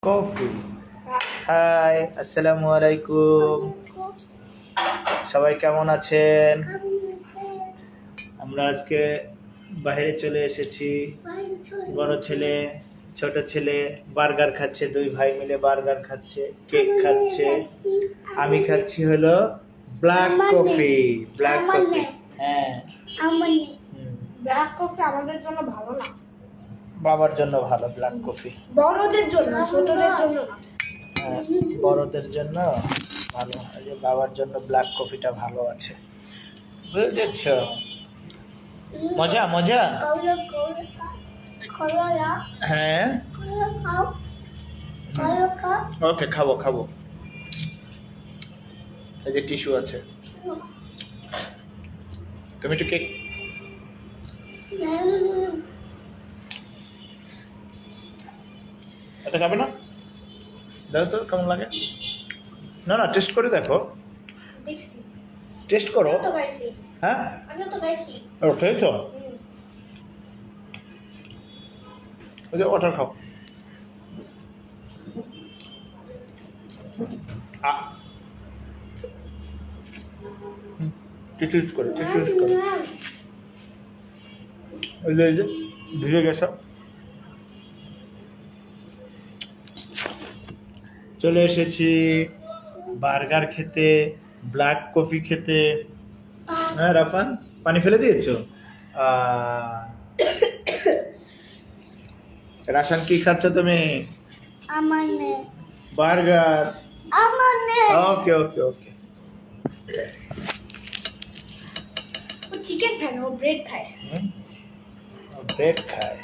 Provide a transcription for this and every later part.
Coffee. High, আসসালামু আলাইকুম। সবাই কেমন আছেন? আমরা আজকে বাইরে চলে এসেছি। বড় ছেলে ছোট ছেলে বার্গার খাচ্ছে, দুই ভাই মিলে বার্গার খাচ্ছে, কেক খাচ্ছে। আমি খাচ্ছি হলো ব্ল্যাক কফি। ব্ল্যাক কফি, হ্যাঁ। ব্ল্যাক কফি আমাদের জন্য ভালো না, বাবার জন্য ভালো ব্ল্যাক কফি। বড়দের জন্য, ছোটদের জন্য না। হ্যাঁ, বড়দের জন্য ভালো, এই যে বাবার জন্য ব্ল্যাক কফিটা ভালো আছে, বুঝেছ? মজা মজা। হ্যাঁ, ওকে, খাবো খাবো। এই যে টিস্যু আছে। তুমি একটু কেক এটা খাবে না? দেখো তো কেমন লাগে। না না, টেস্ট করে দেখো, দেখছি, টেস্ট করো। তো খাইছি, হ্যাঁ, আমিও তো খাইছি। ও খেয়েছো? ওই যে ওটা খাও। টিস্যু করে, টিস্যু করে। ওই যে ভিজে গেছে। চলে এসেছি বার্গার খেতে, ব্ল্যাক কফি খেতে। হ্যাঁ রাফান, পানি ফেলে দিয়েছো? রাশান, কি খাচ্ছ তুমি? বার্গার। ওকে ওকে ওকে। ও চিকেন খায় না, ও ব্রেড খায়। ব্রেড খায়,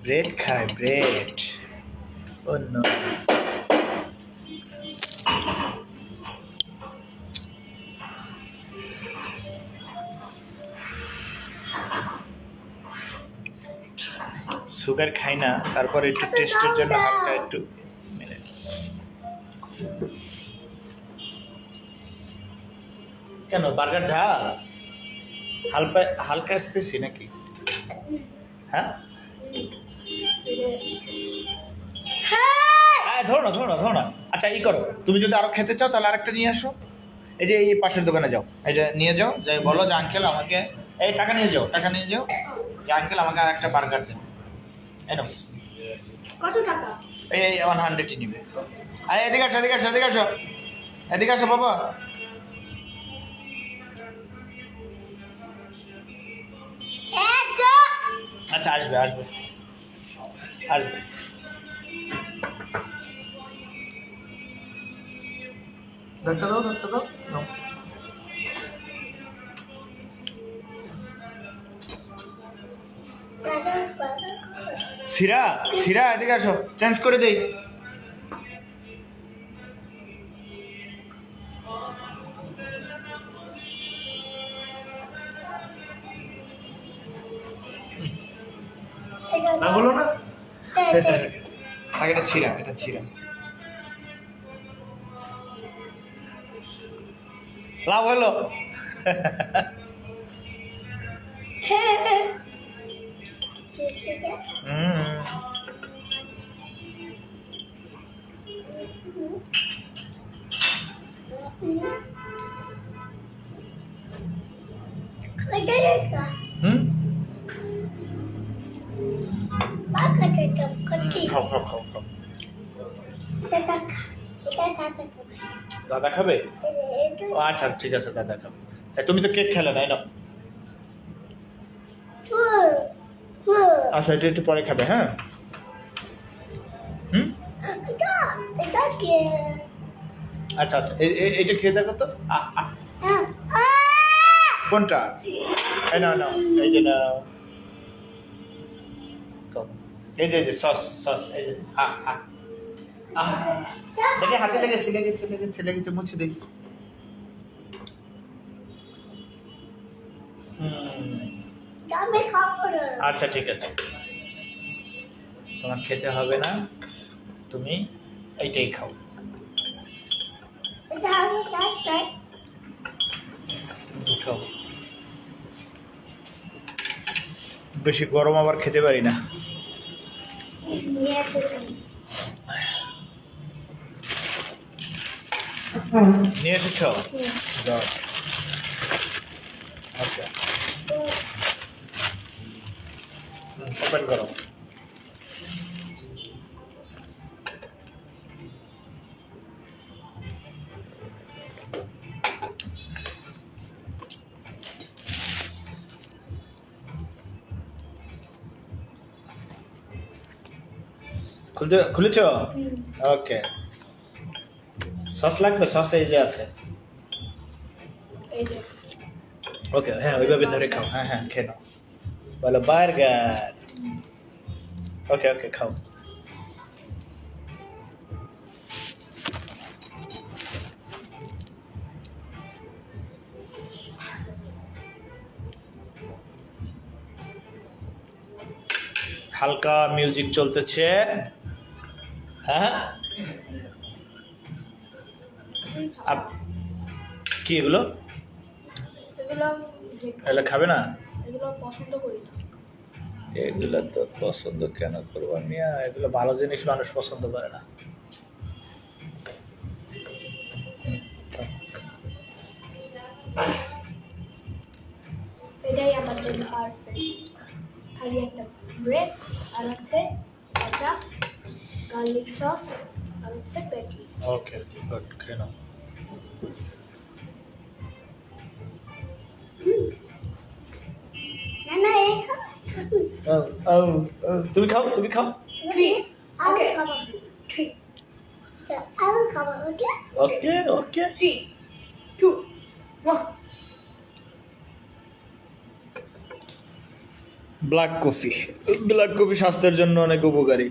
ব্রেড খায়, ব্রেড। ও নো। সুগার খাই না, তারপর একটু টেস্টের জন্য হালকা একটু মেলে। কেন বার্গার ঝাল? হালকা হালকা স্পেসি নাকি? হ্যাঁ, ধরো না ধরো না ধরো না। আচ্ছা, ই করো, তুমি যদি আরো খেতে চাও তাহলে আরেকটা নিয়ে আসো। এই যে এই পাশের দোকানে যাও, এই যে নিয়ে যাও, যে বলো যে আঙ্কেল আমাকে, এই টাকা নিয়ে যাও, টাকা নিয়ে যাও, যে আঙ্কেল আমাকে আর একটা বার্গার দেন। এনো, কত টাকা? এই 100 নিবে। আরে এদিকে আসো, এদিকে আসো, এদিকে আসো, এদিকে আসো বাবা। আচ্ছা, আসবে আসবে আসবে। ধাক্কা দাও, ধাক্কা দাও, নাও। সিরা, সিরা এদিকে আসো, চেঞ্জ করে দেই। না বলো না। এটা ছিঁড়া, এটা ছিঁড়া। লাভ হলো। খাও খাও খাও খাও। দাদা খাবে? ও আচ্ছা, ঠিক আছে, দাদা খাবে। তুমি তো কেক খেলে না, না? আচ্ছা, এটা একটু পরে খাবে, হ্যাঁ। আচ্ছা আচ্ছা, এইটা খেয়ে দেখো তো। কোনটা? এই নাও নাও, এই যে নাও। এই যে সস সস, এই যে দেখে হাতে লেগেছে, লেগেছে লেগেছে লেগেছে, মুছে দিই। আচ্ছা ঠিক আছে, তোমার খেতে হবে না, তুমি এইটাই খাও। খাও। বেশি গরম আবার খেতে পারি না। নিয়ে এসেছ? যাও। আচ্ছা ওপেন করো। খুলেছ? ওকে। সস লাগবে? সস এই যে আছে। এই যে ওকে, হ্যাঁ ওইভাবে ধরে খাও। হ্যাঁ হ্যাঁ খেয়ে নাও। বলো বার্গার। ওকে ওকে খাও। হালকা মিউজিক চলতেছে। হ্যাঁ কি এগুলো? এগুলো এগুলো খাবে না? এগুলো পছন্দ করি না। এগুলো তো পছন্দ কেন করবো মিয়া? এগুলো ভালো জিনিস মানুষ পছন্দ করে না। এটাই আমার জন্য পারফেক্ট। খালি একটা ব্রেড আর হচ্ছে একটা গার্লিক সস আর হচ্ছে পেটি। ওকে গুড, খেয়ে নাও। না না এই তুমি খাও, তুমি খাও। ওকে থ্রি আলু খাবো। ওকে ওকে ওকে। 3 2 1। Black coffee. ব্ল্যাক কফি স্বাস্থ্যের জন্য অনেক উপকারী।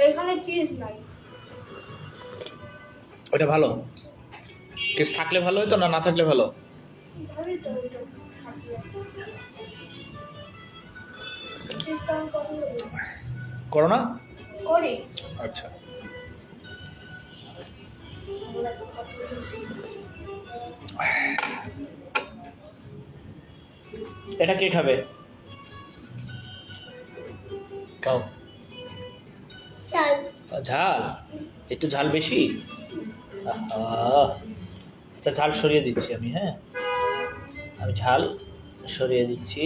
এখানে চিজ নাই। ওটা ভালো। টেস্ট থাকলে ভালো হতো, না না থাকলে ভালো? ভালোই তো ওইটা করো না? করি। আচ্ছা এটা কে খাবে? খাও। চাল ঝাল? একটু ঝাল বেশি? আহা। আচ্ছা ঝাল সরিয়ে দিচ্ছি আমি। হ্যাঁ আমি ঝাল সরিয়ে দিচ্ছি।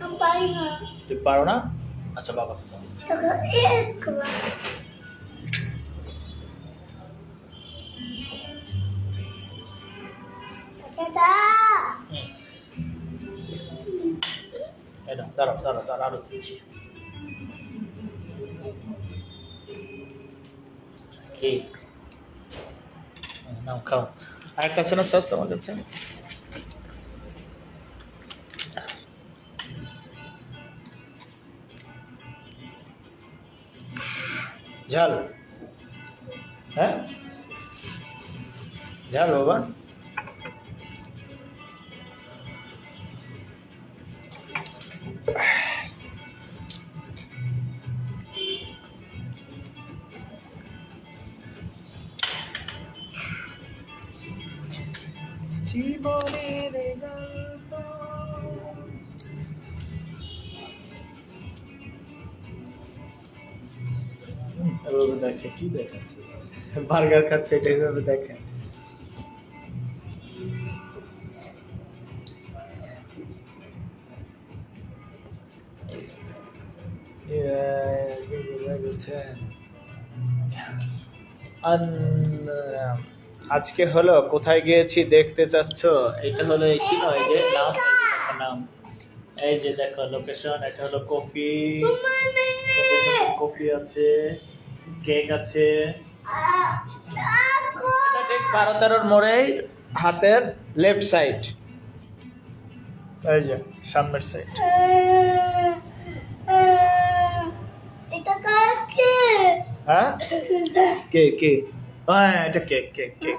আমি পারি না। তুমি পারো না? আচ্ছা বাবা এটা দাঁড়াও দাঁড়াও দাঁড়াও, আরো দিচ্ছি। কি নাও খাও। আরেকটা আছে না সস তোমার কাছে? ঝাল? হ্যাঁ ঝাল বাবা। জীবনের গল্প। এভাবে দেখে কি দেখাচ্ছে? বার্গার খাচ্ছে, এটা এভাবে দেখে। আজকে হলো কোথায় গিয়েছি দেখতে চাচ্ছ? এটা হলো এই ছিল এই যে নাম, এই যে দেখো নাম, এই যে দেখো লোকেশন। এটা হলো কফি, কফি আছে, কেক আছে। এটা ঠিক 12-13 মোড়েই হাতের লেফট সাইড, এই যে সামনের সাইড। এটা কাকে? হ্যাঁ কেক কেক, হ্যাঁ এটা কেক কেক কেক।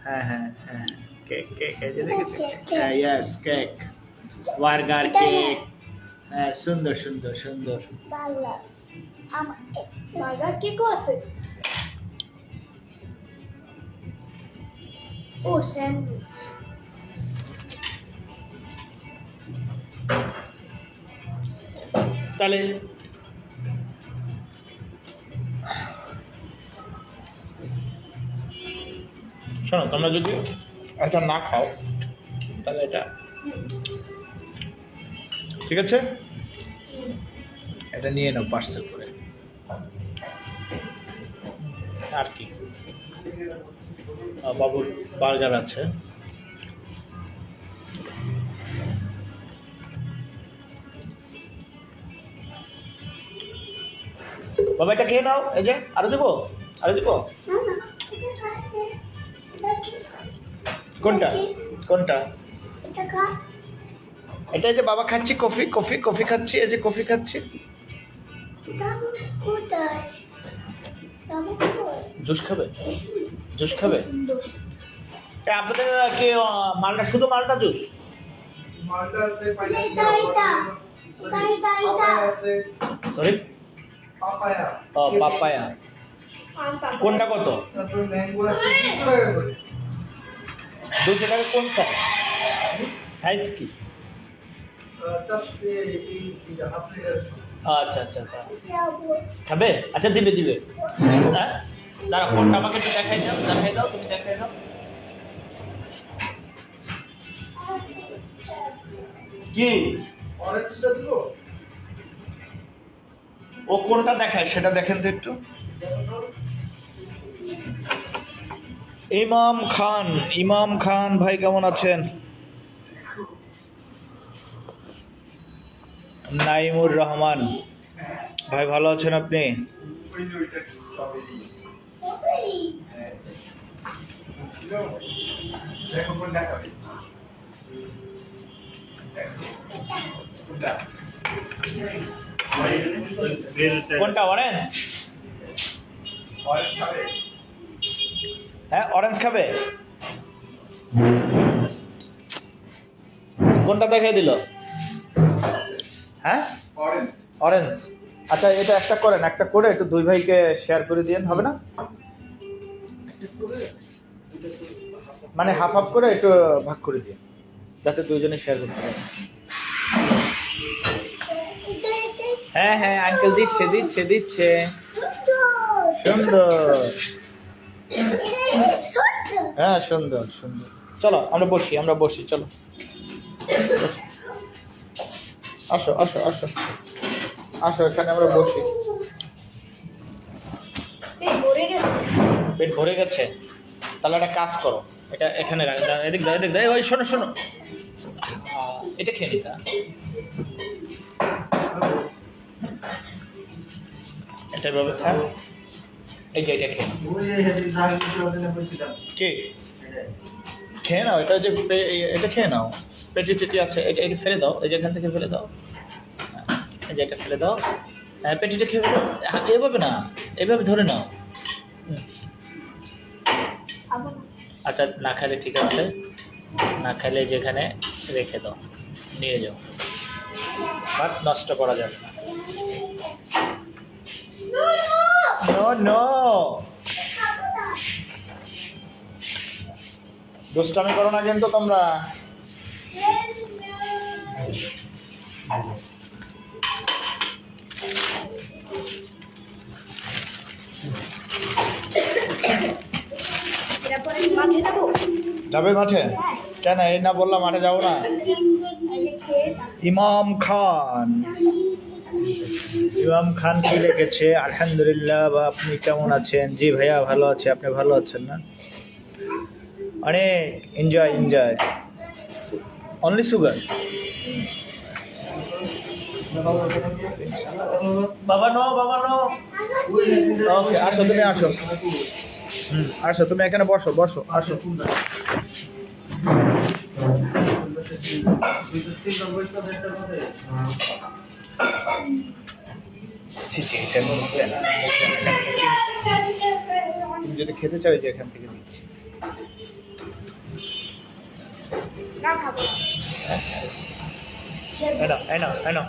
হ্যাঁ হ্যাঁ হ্যাঁ কেক কেক, এই যে দেখেছি। হ্যাঁ ইয়েস কেক, বার্গার কেক। হ্যাঁ সুন্দর সুন্দর সুন্দর। ভালো। বার্গার কেকও আছে। ও স্যান্ডউইচ। তাহলে শোনো, তোমরা যদি এটা না খাও তাহলে এটা ঠিক আছে, এটা নিয়ে নাও পার্সেল করে। আর কি বাবুর বার্গার আছে। বাবা এটা খেয়ে নাও, এই যে আরো দেবো, আরো দেবো। কোনটা কোনটা? এটা এই যে বাবা খাচ্ছি কফি, কফি কফি খাচ্ছি, এই যে কফি খাচ্ছি। জুস খাবে? জুস খাবে? আপনাদের কি মালটা শুধু মালটা জুস? মালটা আছে, সরি, পাপায়া, ও পাপায়া। কোনটা কত? তারপর ম্যাঙ্গো আছে 200 টাকা করে। 200 টাকা? কোন সাইজ? সাইজ কি? চারটে এই হাফ লিটার। আচ্ছা আচ্ছা আচ্ছা, খাবে? আচ্ছা দিবে দিবে। হ্যাঁ দাঁড়া, কোনটা আমাকে একটু দেখাই দাও, দেখাই দাও, তুমি দেখাই দাও। কি অরেঞ্জটা দিব? ও কোনটা দেখায় সেটা দেখেন তো একটু। ইমাম খান, ইমাম খান ভাই কেমন আছেন? নাইমুর রহমান ভাই ভালো আছেন আপনি? দেখো কোনটা খাবে। কোনটা? অরেঞ্জ? অরেঞ্জ খাবে? হ্যাঁ অরেঞ্জ খাবে। কোনটা দেখাই দিল? হ্যাঁ অরেঞ্জ। অরেঞ্জ। আচ্ছা এটা একটা করেন, একটা করে একটু দুই ভাইকে শেয়ার করে দিয়েন, হবে না? মানে হাফ হাফ করে একটু ভাগ করে দিন, যাতে দুইজনে শেয়ার করতে পারে। হ্যাঁ হ্যাঁ আঙ্কেল দিচ্ছে দিচ্ছে দিচ্ছে। সুন্দর, হ্যাঁ সুন্দর সুন্দর। চলো আমরা বসি, আমরা বসি, চলো আসো আসো আসো আসো, এখানে আমরা বসি। পেট ভরে গেছে? তাহলে একটা কাজ করো, এটা এখানে রাখ, এদিক দাও, এদিক দাও। ওই শোনো শোনো, এটা খেয়ে নিতা। এটা ভাবে থাক, এই যে এটা খেয়ে কি খেয়ে নাও। এটা যে এটা খেয়ে নাও, পেটি টেটি আছে, এটা এটা ফেলে দাও, এই যে এখান থেকে ফেলে দাও, এই যে এটা ফেলে দাও। হ্যাঁ পেটিটা খেয়ে ফেলো, এভাবে না, এভাবে ধরে নাও। আচ্ছা না খাইলে ঠিক আছে, না খাইলে যেখানে রেখে দাও, নিয়ে যাও, ভাত নষ্ট করা যাবে না। নো নো, দুষ্টামি করো না কিন্তু তোমরা। যাবে মাঠে? কেন এই না বললাম মাঠে যাবো না? ইমাম খান, ইমাম খান কি লিখেছে? আলহামদুলিল্লাহ। বা আপনি কেমন আছেন? জি ভাইয়া ভালো আছে, আপনি ভালো আছেন না? অনেক এনজয় এনজয়। Only sugar? বাবা নো, বাবা নো। ওকে আসো, তুমি আসো। আসো তুমি এখানে বসো, বসো, আসো। ছি ছি, এটা মুখে না, তুমি যদি খেতে চাও যে এখান থেকে দিচ্ছি। না খাবো। এনো এনো এনো।